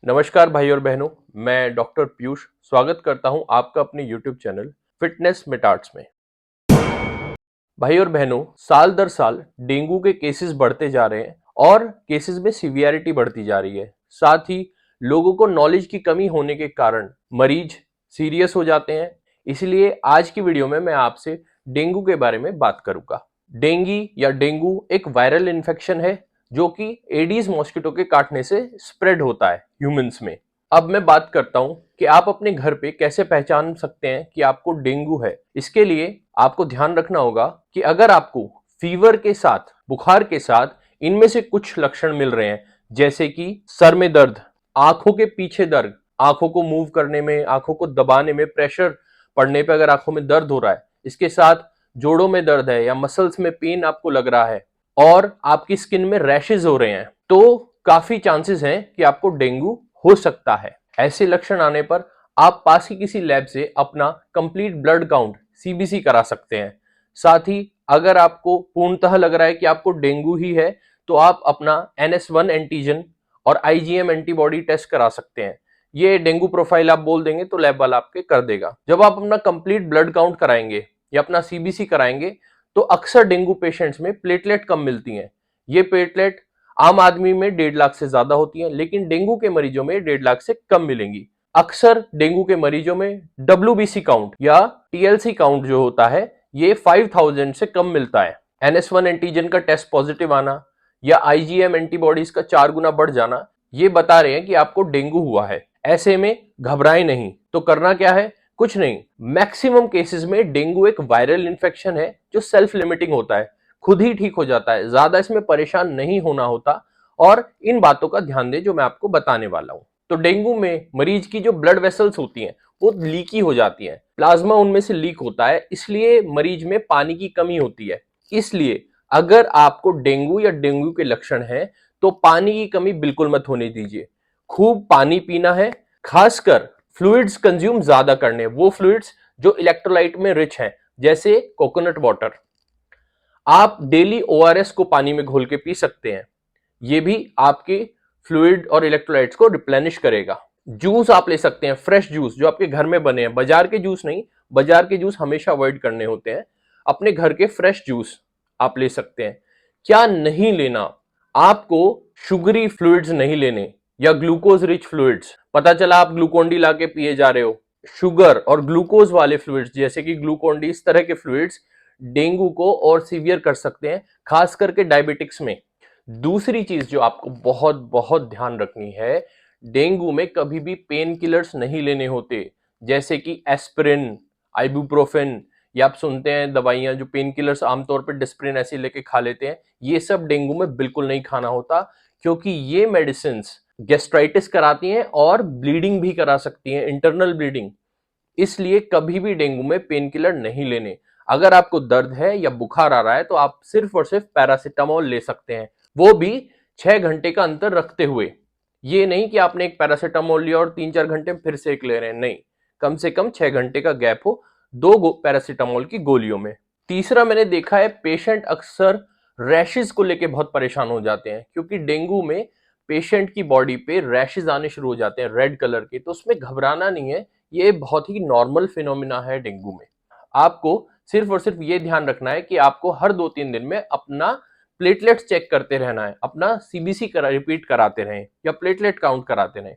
नमस्कार भाई और बहनों, मैं डॉक्टर पीयूष स्वागत करता हूं आपका अपने यूट्यूब चैनल फिटनेस में आर्ट्स में। भाई और बहनों, साल दर साल डेंगू के केसेस बढ़ते जा रहे हैं और केसेस में सीवियरिटी बढ़ती जा रही है। साथ ही लोगों को नॉलेज की कमी होने के कारण मरीज सीरियस हो जाते हैं। इसलिए आज की वीडियो में मैं आपसे डेंगू के बारे में बात करूंगा। डेंगी या डेंगू एक वायरल इन्फेक्शन है जो कि एडीज मॉस्किटो के काटने से स्प्रेड होता है ह्यूमंस में। अब मैं बात करता हूं कि आप अपने घर पे कैसे पहचान सकते हैं कि आपको डेंगू है। इसके लिए आपको ध्यान रखना होगा कि अगर आपको फीवर के साथ, बुखार के साथ इनमें से कुछ लक्षण मिल रहे हैं, जैसे कि सर में दर्द, आंखों के पीछे दर्द, आंखों को मूव करने में, आंखों को दबाने में, प्रेशर पड़ने पे अगर आंखों में दर्द हो रहा है, इसके साथ जोड़ों में दर्द है या मसल्स में पेन आपको लग रहा है और आपकी स्किन में रैशेज हो रहे हैं, तो काफी चांसेस हैं कि आपको डेंगू हो सकता है। ऐसे लक्षण आने पर आप पास ही किसी लैब से अपना कंप्लीट ब्लड काउंट सीबीसी करा सकते हैं। साथ ही अगर आपको पूर्णतः लग रहा है कि आपको डेंगू ही है, तो आप अपना NS1 एंटीजन और IgM एंटीबॉडी टेस्ट करा सकते हैं। ये डेंगू प्रोफाइल आप बोल देंगे तो लैब वाला आपके कर देगा। जब आप अपना कंप्लीट ब्लड काउंट कराएंगे या अपना सीबीसी कराएंगे, तो अक्सर डेंगू पेशेंट्स में प्लेटलेट कम मिलती हैं। ये प्लेटलेट आम आदमी में 1.5 लाख से ज्यादा होती है, लेकिन डेंगू के मरीजों में 1.5 लाख से कम मिलेंगी। अक्सर डेंगू के मरीजों में WBC काउंट या TLC काउंट जो होता है, ये 5000 से कम मिलता है। NS1 एंटीजन का टेस्ट पॉजिटिव आना या IgM एंटीबॉडीज का 4 गुना बढ़ जाना, ये बता रहे हैं कि आपको डेंगू हुआ है। ऐसे में घबराएं नहीं। तो करना क्या है? कुछ नहीं। मैक्सिमम केसेस में डेंगू एक वायरल इन्फेक्शन है जो सेल्फ लिमिटिंग होता है, खुद ही ठीक हो जाता है। ज्यादा इसमें परेशान नहीं होना होता और इन बातों का ध्यान दें जो मैं आपको बताने वाला हूं। तो डेंगू में मरीज की जो ब्लड वेसल्स होती हैं वो लीकी हो जाती हैं, प्लाज्मा उनमें से लीक होता है, इसलिए मरीज में पानी की कमी होती है। इसलिए अगर आपको डेंगू या डेंगू के लक्षण हैं तो पानी की कमी बिल्कुल मत होने दीजिए। खूब पानी पीना है, खासकर फ्लूइड्स कंज्यूम ज्यादा करने, वो फ्लूइड्स जो इलेक्ट्रोलाइट में रिच हैं, जैसे कोकोनट वाटर। आप डेली ORS को पानी में घोल के पी सकते हैं, ये भी आपके फ्लूइड और इलेक्ट्रोलाइट्स को रिप्लेनिश करेगा। जूस आप ले सकते हैं, फ्रेश जूस जो आपके घर में बने हैं, बाजार के जूस नहीं। बाजार के जूस हमेशा अवॉइड करने होते हैं। अपने घर के फ्रेश जूस आप ले सकते हैं। क्या नहीं लेना? आपको शुगरी फ्लूइड्स नहीं लेने या ग्लूकोज रिच फ्लूइड्स। पता चला आप ग्लूकोन डी लाके पिए जा रहे हो। शुगर और ग्लूकोज वाले फ्लूइड्स जैसे कि ग्लूकोन डी, इस तरह के फ्लूइड्स डेंगू को और सीवियर कर सकते हैं, खास करके डायबिटिक्स में। दूसरी चीज जो आपको बहुत बहुत ध्यान रखनी है, डेंगू में कभी भी पेन किलर्स नहीं लेने होते, जैसे कि एस्पिरिन, आइबुप्रोफेन, या आप सुनते हैं दवाइयां जो पेन किलर्स आमतौर पर डिस्प्रिन ऐसे लेके खा लेते हैं। ये सब डेंगू में बिल्कुल नहीं खाना होता, क्योंकि ये मेडिसिन गैस्ट्राइटिस कराती हैं और ब्लीडिंग भी करा सकती हैं, इंटरनल ब्लीडिंग। इसलिए कभी भी डेंगू में पेन किलर नहीं लेने। अगर आपको दर्द है या बुखार आ रहा है तो आप सिर्फ और सिर्फ पैरासिटामोल ले सकते हैं, वो भी 6 घंटे का अंतर रखते हुए। ये नहीं कि आपने एक पैरासिटामोल लिया और 3-4 घंटे में फिर से एक ले रहे हैं, नहीं। कम से कम 6 घंटे का गैप हो दो पैरासिटामोल की गोलियों में। तीसरा, मैंने देखा है पेशेंट अक्सर रैशेज को लेके बहुत परेशान हो जाते हैं, क्योंकि डेंगू में पेशेंट की बॉडी पे रैशेज आने शुरू हो जाते हैं रेड कलर के। तो उसमें घबराना नहीं है, ये बहुत ही नॉर्मल फिनोमिना है डेंगू में। आपको सिर्फ और सिर्फ ये ध्यान रखना है कि आपको हर 2-3 दिन में अपना प्लेटलेट्स चेक करते रहना है, अपना सीबीसी रिपीट कराते रहें या प्लेटलेट काउंट कराते रहें।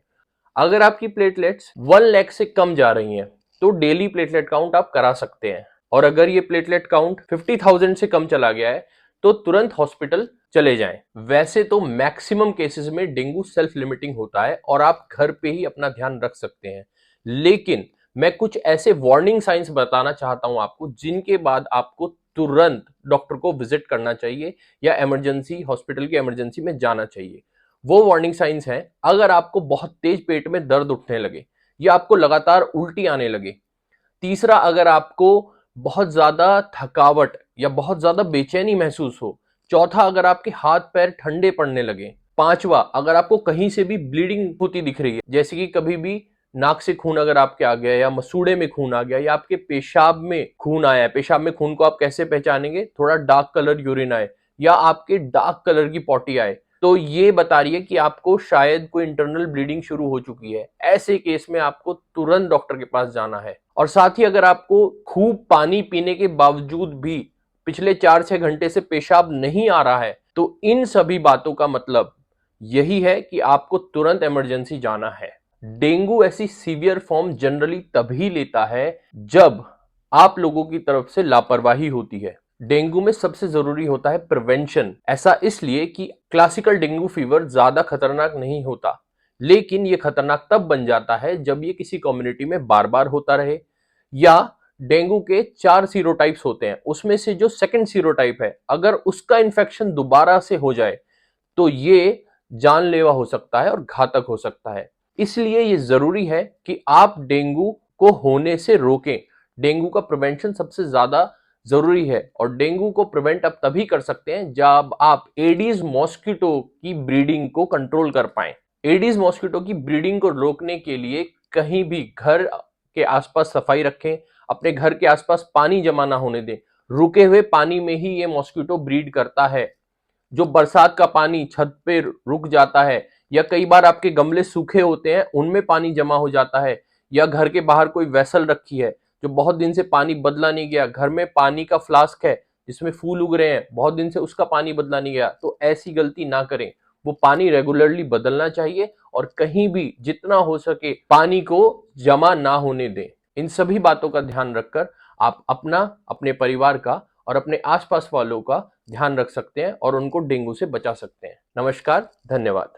अगर आपकी प्लेटलेट्स 1 लाख से कम जा रही हैं तो डेली प्लेटलेट काउंट आप करा सकते हैं, और अगर ये प्लेटलेट काउंट 50,000 से कम चला गया है तो तुरंत हॉस्पिटल चले जाएं। वैसे तो मैक्सिमम केसेस में डेंगू सेल्फ लिमिटिंग होता है और आप घर पे ही अपना ध्यान रख सकते हैं, लेकिन मैं कुछ ऐसे वार्निंग साइंस बताना चाहता हूं आपको, जिनके बाद आपको तुरंत डॉक्टर को विजिट करना चाहिए या इमरजेंसी हॉस्पिटल की इमरजेंसी में जाना चाहिए। वो वार्निंग साइंस हैं, अगर आपको बहुत तेज पेट में दर्द उठने लगे या आपको लगातार उल्टी आने लगे। तीसरा, अगर आपको बहुत ज्यादा थकावट या बहुत ज्यादा बेचैनी महसूस हो। चौथा, अगर आपके हाथ पैर ठंडे पड़ने लगे। पांचवा, अगर आपको कहीं से भी ब्लीडिंग होती दिख रही है, जैसे कि कभी भी नाक से खून अगर आपके आ गया या मसूड़े में खून आ गया या आपके पेशाब में खून आया है। पेशाब में खून को आप कैसे पहचानेंगे? थोड़ा डार्क कलर यूरिन आए या आपके डार्क कलर की पॉटी आए, तो ये बता रही है कि आपको शायद कोई इंटरनल ब्लीडिंग शुरू हो चुकी है। ऐसे केस में आपको तुरंत डॉक्टर के पास जाना है। और साथ ही अगर आपको खूब पानी पीने के बावजूद भी पिछले 4-6 घंटे से पेशाब नहीं आ रहा है, तो इन सभी बातों का मतलब यही है कि आपको तुरंत इमरजेंसी जाना है। डेंगू ऐसी सीवियर फॉर्म जनरली तभी लेता है जब आप लोगों की तरफ से लापरवाही होती है। डेंगू में सबसे जरूरी होता है प्रिवेंशन। ऐसा इसलिए कि क्लासिकल डेंगू फीवर ज्यादा खतरनाक नहीं होता, लेकिन यह खतरनाक तब बन जाता है जब ये किसी कम्युनिटी में बार बार होता रहे, या डेंगू के 4 सीरोटाइप्स होते हैं, उसमें से जो सेकंड सीरोटाइप है अगर उसका इन्फेक्शन दोबारा से हो जाए तो ये जानलेवा हो सकता है और घातक हो सकता है। इसलिए ये जरूरी है कि आप डेंगू को होने से रोकें। डेंगू का प्रिवेंशन सबसे ज्यादा जरूरी है और डेंगू को प्रिवेंट आप तभी कर सकते हैं जब आप एडीज मॉस्किटो की ब्रीडिंग को कंट्रोल कर पाएं। एडीज मॉस्किटो की ब्रीडिंग को रोकने के लिए कहीं भी घर के आसपास सफाई रखें, अपने घर के आसपास पानी जमा ना होने दें। रुके हुए पानी में ही ये मॉस्किटो ब्रीड करता है। जो बरसात का पानी छत पे रुक जाता है, या कई बार आपके गमले सूखे होते हैं उनमें पानी जमा हो जाता है, या घर के बाहर कोई वेसल रखी है जो बहुत दिन से पानी बदला नहीं गया, घर में पानी का फ्लास्क है जिसमें फूल उग रहे हैं, बहुत दिन से उसका पानी बदला नहीं गया, तो ऐसी गलती ना करें। वो पानी रेगुलरली बदलना चाहिए और कहीं भी जितना हो सके पानी को जमा ना होने दें। इन सभी बातों का ध्यान रखकर आप अपना, अपने परिवार का और अपने आसपास वालों का ध्यान रख सकते हैं और उनको डेंगू से बचा सकते हैं। नमस्कार, धन्यवाद।